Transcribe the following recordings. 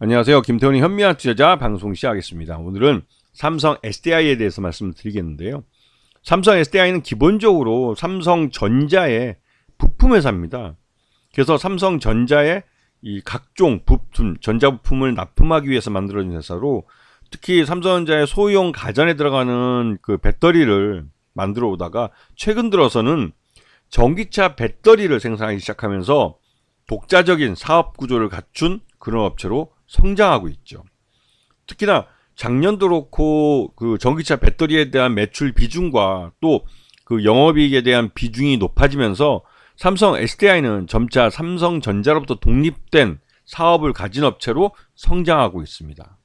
안녕하세요. 김태훈의 현미한 투자자 방송 시작하겠습니다. 오늘은 삼성 SDI에 대해서 말씀을 드리겠는데요. 삼성 SDI는 기본적으로 삼성전자의 부품회사입니다. 그래서 삼성전자의 이 각종 부품, 전자부품을 납품하기 위해서 만들어진 회사로, 특히 삼성전자의 소형 가전에 들어가는 그 배터리를 만들어 오다가 최근 들어서는 전기차 배터리를 생산하기 시작하면서 독자적인 사업 구조를 갖춘 그런 업체로 성장하고 있죠. 특히나 작년도 그렇고 그 전기차 배터리에 대한 매출 비중과 또 그 영업이익에 대한 비중이 높아지면서 삼성 SDI는 점차 삼성전자로부터 독립된 사업을 가진 업체로 성장하고 있습니다.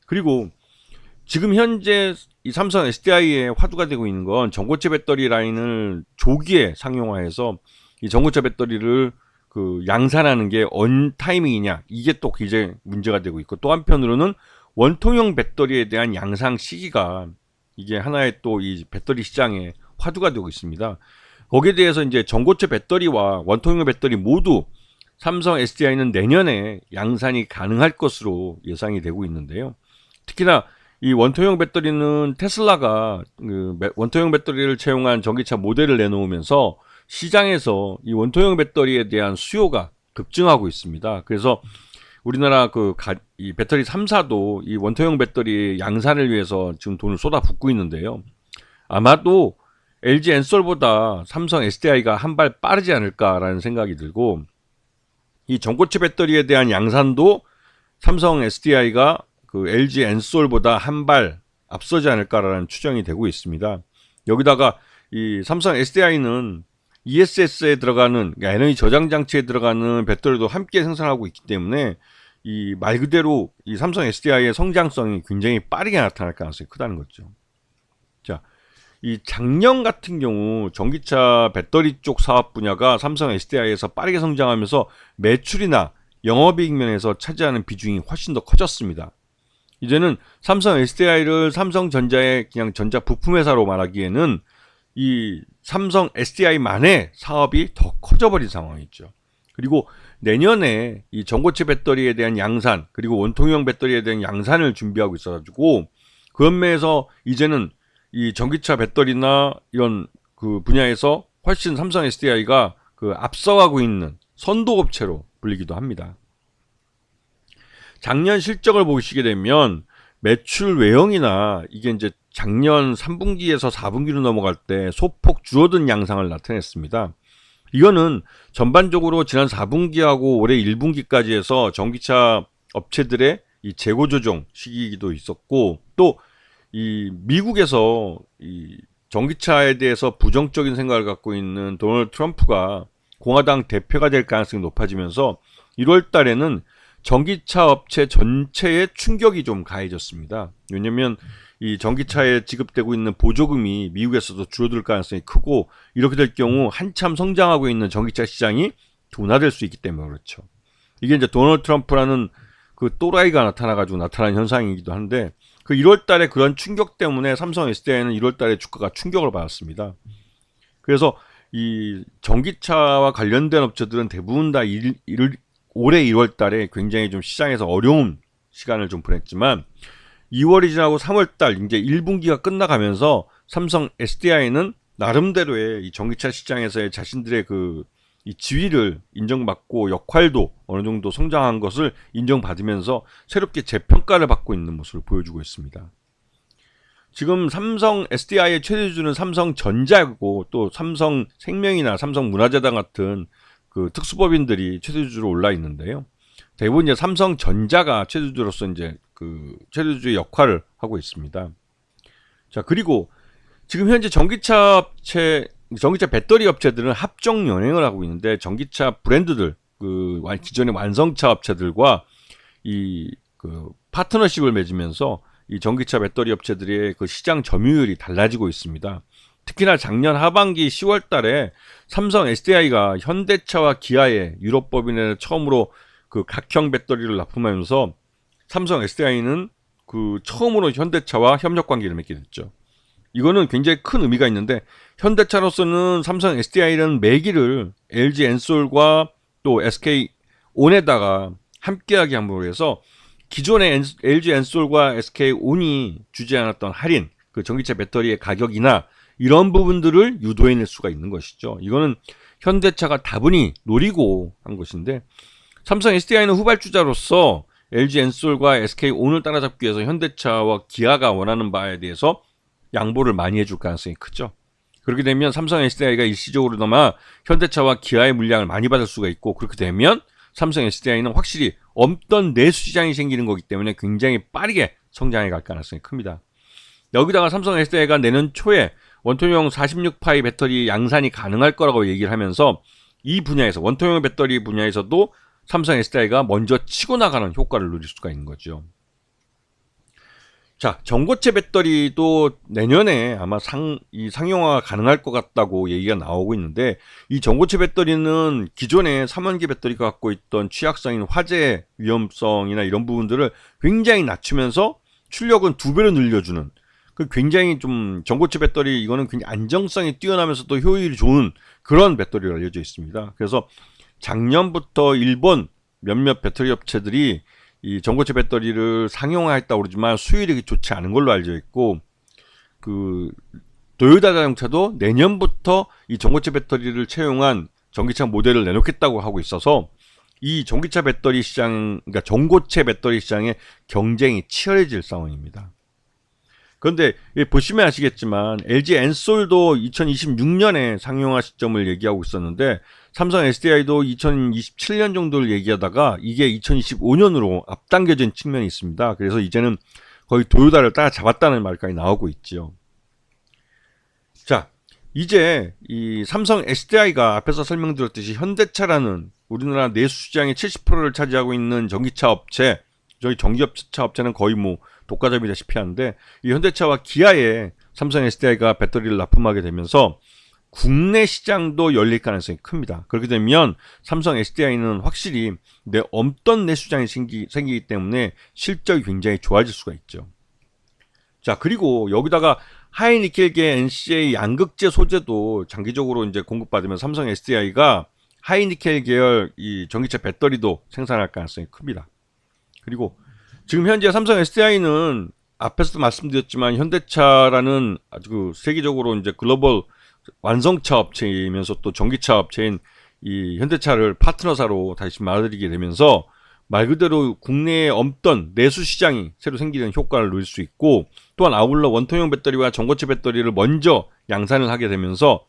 그리고 지금 현재 이 삼성 SDI의 화두가 되고 있는 건 전고체 배터리 라인을 조기에 상용화해서 이 전고체 배터리를 그 양산하는 게 언 타이밍이냐, 이게 또 이제 문제가 되고 있고, 또 한편으로는 원통형 배터리에 대한 양상 시기가 이게 하나의 또 이 배터리 시장의 화두가 되고 있습니다. 거기에 대해서 이제 전고체 배터리와 원통형 배터리 모두 삼성 SDI는 내년에 양산이 가능할 것으로 예상이 되고 있는데요. 특히나 이 원통형 배터리는 테슬라가 그 원통형 배터리를 채용한 전기차 모델을 내놓으면서 시장에서 이 원통형 배터리에 대한 수요가 급증하고 있습니다. 그래서 우리나라 이 배터리 3사도 이 원통형 배터리 양산을 위해서 지금 돈을 쏟아붓고 있는데요. 아마도 LG 엔솔보다 삼성 SDI가 한 발 빠르지 않을까라는 생각이 들고, 이 전고체 배터리에 대한 양산도 삼성 SDI가 그 LG 엔솔보다 한 발 앞서지 않을까라는 추정이 되고 있습니다. 여기다가 이 삼성 SDI는 ESS에 들어가는, 그러니까 에너지 저장 장치에 들어가는 배터리도 함께 생산하고 있기 때문에 이 말 그대로 이 삼성 SDI의 성장성이 굉장히 빠르게 나타날 가능성이 크다는 거죠. 자, 이 작년 같은 경우 전기차 배터리 쪽 사업 분야가 삼성 SDI에서 빠르게 성장하면서 매출이나 영업이익 면에서 차지하는 비중이 훨씬 더 커졌습니다. 이제는 삼성 SDI를 삼성전자의 그냥 전자 부품 회사로 말하기에는 이 삼성 SDI만의 사업이 더 커져버린 상황이죠. 그리고 내년에 이 전고체 배터리에 대한 양산, 그리고 원통형 배터리에 대한 양산을 준비하고 있어가지고 그런 면에서 이제는 이 전기차 배터리나 이런 그 분야에서 훨씬 삼성 SDI가 그 앞서가고 있는 선도업체로 불리기도 합니다. 작년 실적을 보시게 되면 매출 외형이나 이게 이제 작년 3분기에서 4분기로 넘어갈 때 소폭 줄어든 양상을 나타냈습니다. 이거는 전반적으로 지난 4분기하고 올해 1분기까지 해서 전기차 업체들의 이 재고 조정 시기도 있었고, 또 이 미국에서 이 전기차에 대해서 부정적인 생각을 갖고 있는 도널드 트럼프가 공화당 대표가 될 가능성이 높아지면서 1월 달에는 전기차 업체 전체에 충격이 좀 가해졌습니다. 왜냐면 이 전기차에 지급되고 있는 보조금이 미국에서도 줄어들 가능성이 크고, 이렇게 될 경우 한참 성장하고 있는 전기차 시장이 둔화될 수 있기 때문에 그렇죠. 이게 이제 도널드 트럼프라는 그 또라이가 나타나가지고 나타난 현상이기도 한데, 그 1월 달에 그런 충격 때문에 삼성 SDI는 1월 달에 주가가 충격을 받았습니다. 그래서 이 전기차와 관련된 업체들은 대부분 다 올해 1월 달에 굉장히 좀 시장에서 어려운 시간을 좀 보냈지만, 2월이 지나고 3월 달 이제 1분기가 끝나가면서 삼성 SDI는 나름대로의 이 전기차 시장에서의 자신들의 이 지위를 인정받고 역할도 어느 정도 성장한 것을 인정받으면서 새롭게 재평가를 받고 있는 모습을 보여주고 있습니다. 지금 삼성 SDI의 최대주주는 삼성전자고, 또 삼성생명이나 삼성문화재단 같은 그 특수법인들이 최대주주로 올라 있는데요. 대부분 이제 삼성전자가 최대주주로서 이제 그 최대주주의 역할을 하고 있습니다. 자, 그리고 지금 현재 전기차 배터리 업체들은 합종 연행을 하고 있는데, 전기차 브랜드들, 그 기존의 완성차 업체들과 이 그 파트너십을 맺으면서 이 전기차 배터리 업체들의 그 시장 점유율이 달라지고 있습니다. 특히나 작년 하반기 10월 달에 삼성 SDI가 현대차와 기아의 유럽 법인에 처음으로 그 각형 배터리를 납품하면서 삼성 SDI는 그 처음으로 현대차와 협력 관계를 맺게 됐죠. 이거는 굉장히 큰 의미가 있는데, 현대차로서는 삼성 SDI라는 매기를 LG 엔솔과 또 SK 온에다가 함께하게 함으로 해서 기존의 LG 엔솔과 SK온이 주지 않았던 할인, 그 전기차 배터리의 가격이나 이런 부분들을 유도해낼 수가 있는 것이죠. 이거는 현대차가 다분히 노리고 한 것인데, 삼성 SDI는 후발주자로서 LG 엔솔과 SK온을 따라잡기 위해서 현대차와 기아가 원하는 바에 대해서 양보를 많이 해줄 가능성이 크죠. 그렇게 되면 삼성 SDI가 일시적으로나마 현대차와 기아의 물량을 많이 받을 수가 있고, 그렇게 되면 삼성 SDI는 확실히 없던 내수 시장이 생기는 거기 때문에 굉장히 빠르게 성장해 갈 가능성이 큽니다. 여기다가 삼성 SDI가 내년 초에 원통형 46파이 배터리 양산이 가능할 거라고 얘기를 하면서 이 분야에서, 원통형 배터리 분야에서도 삼성 SDI가 먼저 치고 나가는 효과를 누릴 수가 있는 거죠. 자, 전고체 배터리도 내년에 아마 상용화가 가능할 것 같다고 얘기가 나오고 있는데, 이 전고체 배터리는 기존의 3원기 배터리가 갖고 있던 취약성인 화재 위험성이나 이런 부분들을 굉장히 낮추면서 출력은 2배로 늘려주는, 그 굉장히 좀 전고체 배터리, 이거는 굉장히 안정성이 뛰어나면서도 효율이 좋은 그런 배터리로 알려져 있습니다. 그래서 작년부터 일본 몇몇 배터리 업체들이 이 전고체 배터리를 상용화했다고 그러지만 수율이 좋지 않은 걸로 알려져 있고, 그 도요타 자동차도 내년부터 이 전고체 배터리를 채용한 전기차 모델을 내놓겠다고 하고 있어서 이 전기차 배터리 시장, 그러니까 전고체 배터리 시장의 경쟁이 치열해질 상황입니다. 그런데 보시면 아시겠지만 LG 엔솔도 2026년에 상용화 시점을 얘기하고 있었는데, 삼성 SDI도 2027년 정도를 얘기하다가 이게 2025년으로 앞당겨진 측면이 있습니다. 그래서 이제는 거의 도요타를 따라잡았다는 말까지 나오고 있죠. 자, 이제 이 삼성 SDI가 앞에서 설명드렸듯이 현대차라는 우리나라 내수 시장의 70%를 차지하고 있는 전기차 업체, 저희 전기차 업체는 거의 뭐 독과점이다시피 하는데, 이 현대차와 기아에 삼성 SDI가 배터리를 납품하게 되면서 국내 시장도 열릴 가능성이 큽니다. 그렇게 되면 삼성 SDI는 확실히 없던 내수장이 생기기 때문에 실적이 굉장히 좋아질 수가 있죠. 자, 그리고 여기다가 하이니켈계 NCA 양극재 소재도 장기적으로 이제 공급받으면 삼성 SDI가 하이니켈 계열 이 전기차 배터리도 생산할 가능성이 큽니다. 그리고 지금 현재 삼성 SDI는 앞에서도 말씀드렸지만 현대차라는 아주 그 세계적으로 이제 글로벌 완성차 업체이면서 또 전기차 업체인 이 현대차를 파트너사로 다시 말아들이게 되면서 말 그대로 국내에 없던 내수 시장이 새로 생기는 효과를 누릴 수 있고, 또한 아울러 원통형 배터리와 전고체 배터리를 먼저 양산을 하게 되면서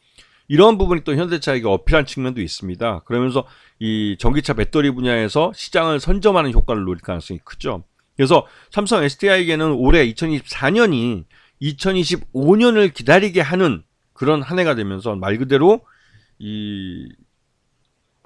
이런 부분이 또 현대차에게 어필한 측면도 있습니다. 그러면서 이 전기차 배터리 분야에서 시장을 선점하는 효과를 누릴 가능성이 크죠. 그래서 삼성 SDI에게는 올해 2024년이 2025년을 기다리게 하는 그런 한 해가 되면서 말 그대로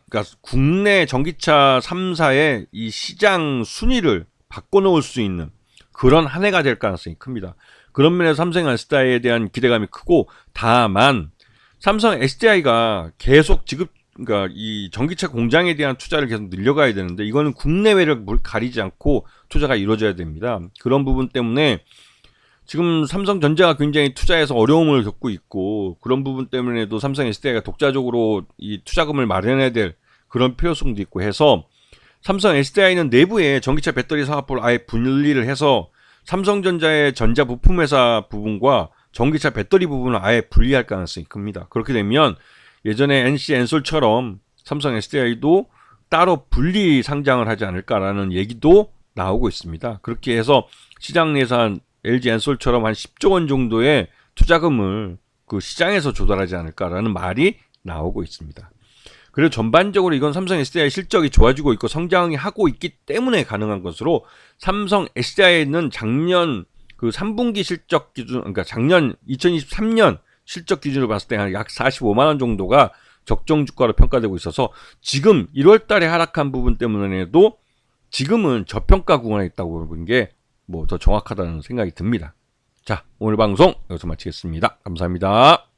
그러니까 국내 전기차 3사의 이 시장 순위를 바꿔놓을 수 있는 그런 한 해가 될 가능성이 큽니다. 그런 면에서 삼성 SDI에 대한 기대감이 크고, 다만 삼성 SDI가 계속 그러니까 이 전기차 공장에 대한 투자를 계속 늘려가야 되는데, 이거는 국내외를 가리지 않고 투자가 이루어져야 됩니다. 그런 부분 때문에 지금 삼성전자가 굉장히 투자해서 어려움을 겪고 있고, 그런 부분 때문에도 삼성 SDI가 독자적으로 이 투자금을 마련해야 될 그런 필요성도 있고 해서 삼성 SDI는 내부에 전기차 배터리 사업부를 아예 분리를 해서 삼성전자의 전자 부품회사 부분과 전기차 배터리 부분을 아예 분리할 가능성이 큽니다. 그렇게 되면 예전에 NC 엔솔처럼 삼성 SDI도 따로 분리 상장을 하지 않을까라는 얘기도 나오고 있습니다. 그렇게 해서 시장 내에서 LG 엔솔처럼 한 10조 원 정도의 투자금을 그 시장에서 조달하지 않을까라는 말이 나오고 있습니다. 그리고 전반적으로 이건 삼성 SDI 실적이 좋아지고 있고 성장이 하고 있기 때문에 가능한 것으로, 삼성 SDI는 작년 그 3분기 실적 기준, 그러니까 작년 2023년 실적 기준으로 봤을 때 약 45만 원 정도가 적정 주가로 평가되고 있어서 지금 1월 달에 하락한 부분 때문에도 지금은 저평가 구간에 있다고 보는 게 뭐 더 정확하다는 생각이 듭니다. 자, 오늘 방송 여기서 마치겠습니다. 감사합니다.